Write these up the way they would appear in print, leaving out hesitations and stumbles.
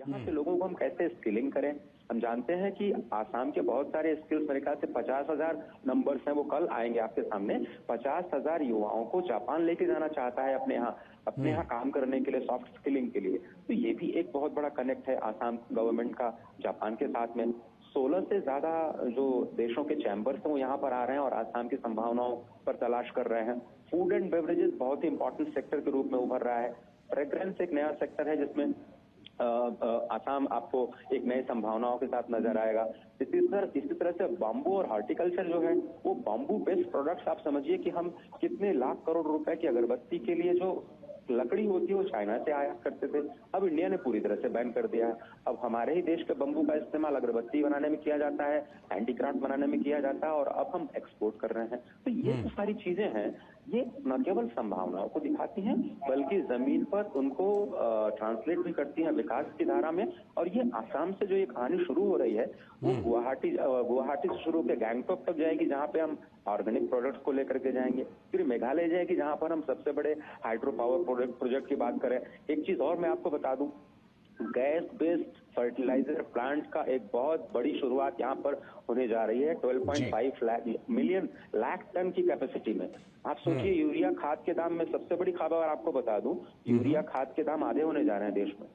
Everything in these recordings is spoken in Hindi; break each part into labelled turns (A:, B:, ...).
A: यहाँ के लोगों को हम कैसे स्किलिंग करें। हम जानते हैं कि आसाम के बहुत सारे स्किल्स, मेरे ख्याल से 50,000 नंबर्स हैं, वो कल आएंगे आपके सामने। 50,000 युवाओं को जापान लेके जाना चाहता है अपने यहाँ काम करने के लिए, सॉफ्ट स्किलिंग के लिए। तो ये भी एक बहुत बड़ा कनेक्ट है आसाम गवर्नमेंट का जापान के साथ में। 16 से ज्यादा जो देशों के चैम्बर्स हैं वो यहाँ पर आ रहे हैं और आसाम की संभावनाओं पर तलाश कर रहे हैं। फूड एंड बेवरेजेस बहुत ही इंपॉर्टेंट सेक्टर के रूप में उभर रहा है। फ्रेग्रेंस एक नया सेक्टर है जिसमें आसाम आपको एक नई संभावनाओं के साथ नजर आएगा। इसी तरह से बाम्बू और हॉर्टिकल्चर जो है वो बाम्बू बेस्ड प्रोडक्ट्स, आप समझिए कि हम कितने लाख करोड़ रुपए की अगरबत्ती के लिए जो लकड़ी होती है वो चाइना से आयात करते थे, अब इंडिया ने पूरी तरह से बैन कर दिया है। अब हमारे ही देश के बम्बू का इस्तेमाल अगरबत्ती बनाने में किया जाता है, हैंडीक्राफ्ट बनाने में किया जाता है और अब हम एक्सपोर्ट कर रहे हैं। तो ये जो सारी चीजें हैं ये न केवल संभावनाओं को दिखाती हैं बल्कि जमीन पर उनको ट्रांसलेट भी करती हैं विकास की धारा में। और ये आसाम से जो ये कहानी शुरू हो रही है वो गुवाहाटी से शुरू होकर गैंगटॉक तक जाएगी, जहाँ पे हम ऑर्गेनिक प्रोडक्ट्स को लेकर के जाएंगे। फिर मेघालय जाएगी जहाँ पर हम सबसे बड़े हाइड्रो पावर प्रोजेक्ट की बात करें। एक चीज और मैं आपको बता दूं, गैस बेस्ड फर्टिलाइजर प्लांट का एक बहुत बड़ी शुरुआत यहाँ पर होने जा रही है। 12.5 लाख टन की कैपेसिटी में। आप सोचिए, यूरिया खाद के दाम में सबसे बड़ी खबर आपको बता दूं, यूरिया खाद के दाम आधे होने जा रहे हैं देश में,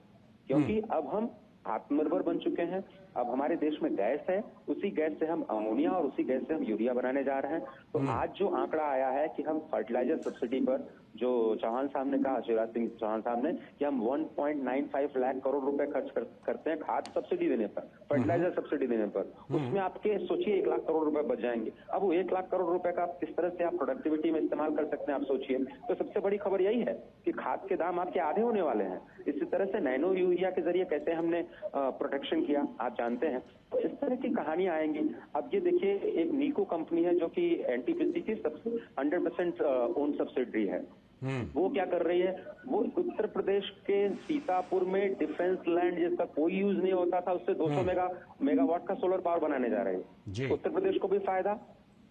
A: क्योंकि अब हम आत्मनिर्भर बन चुके हैं। अब हमारे देश में गैस है, उसी गैस से हम अमोनिया और उसी गैस से हम यूरिया बनाने जा रहे हैं। तो आज जो आंकड़ा आया है कि हम फर्टिलाइजर सब्सिडी पर, जो चौहान साहब ने कहा, शिवराज सिंह चौहान साहब ने, कि हम 1.95 लाख करोड़ रुपए खर्च करते हैं खाद सब्सिडी देने पर, फर्टिलाइजर सब्सिडी देने पर, उसमें आपके सोचिए 1 लाख करोड़ रुपए बच जाएंगे। अब वो 1 लाख करोड़ रुपए का आप किस तरह से आप प्रोडक्टिविटी में इस्तेमाल कर सकते हैं, आप सोचिए। तो सबसे बड़ी खबर यही है कि खाद के दाम आपके आधे होने वाले हैं। इसी तरह से नैनो यूरिया के जरिए कैसे हमने प्रोटेक्शन किया, आप जानते हैं। तो इस तरह की कहानियां आएंगी। अब ये देखिए, एक नीको कंपनी है जो कि एनटीपीसी की सबसे 100% ओन सब्सिडरी है। वो क्या कर रही है, वो उत्तर प्रदेश के सीतापुर में डिफेंस लैंड जिसका कोई यूज नहीं होता था, उससे 200 मेगावाट का सोलर पावर बनाने जा रहे हैं। उत्तर प्रदेश को भी फायदा,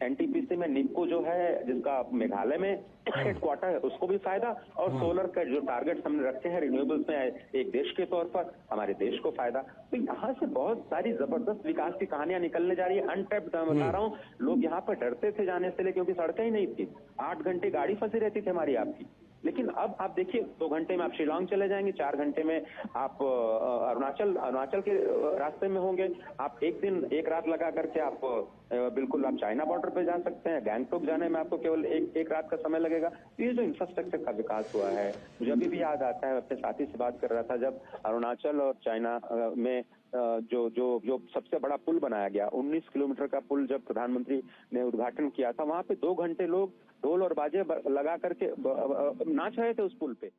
A: एनटीपीसी में निप्को जो है जिसका मेघालय में हेडक्वार्टर है उसको भी फायदा, और सोलर का जो टारगेट्स हमने रखे हैं रिन्यूएबल्स में एक देश के तौर पर, हमारे देश को फायदा। तो यहाँ से बहुत सारी जबरदस्त विकास की कहानियां निकलने जा रही है। अनटैप्ड, मैं बता रहा हूँ, लोग यहाँ पर डरते थे जाने से क्योंकि सड़कें ही नहीं थी, 8 घंटे गाड़ी फंसी रहती थी हमारी आपकी। लेकिन अब आप देखिए, 2 घंटे में आप शिलांग चले जाएंगे, 4 घंटे में आप अरुणाचल के रास्ते में होंगे, आप एक दिन एक रात लगा करके आप बिल्कुल आप चाइना बॉर्डर पे जा सकते हैं। गैंगटॉक जाने में आपको केवल एक रात का समय लगेगा। तो ये जो इंफ्रास्ट्रक्चर का विकास हुआ है, मुझे अभी भी याद आता है, अपने साथी से बात कर रहा था, जब अरुणाचल और चाइना में जो सबसे बड़ा पुल बनाया गया, 19 किलोमीटर का पुल, जब प्रधानमंत्री ने उद्घाटन किया था, वहां पे 2 घंटे लोग ढोल और बाजे लगा करके नाच रहे थे उस पुल पे।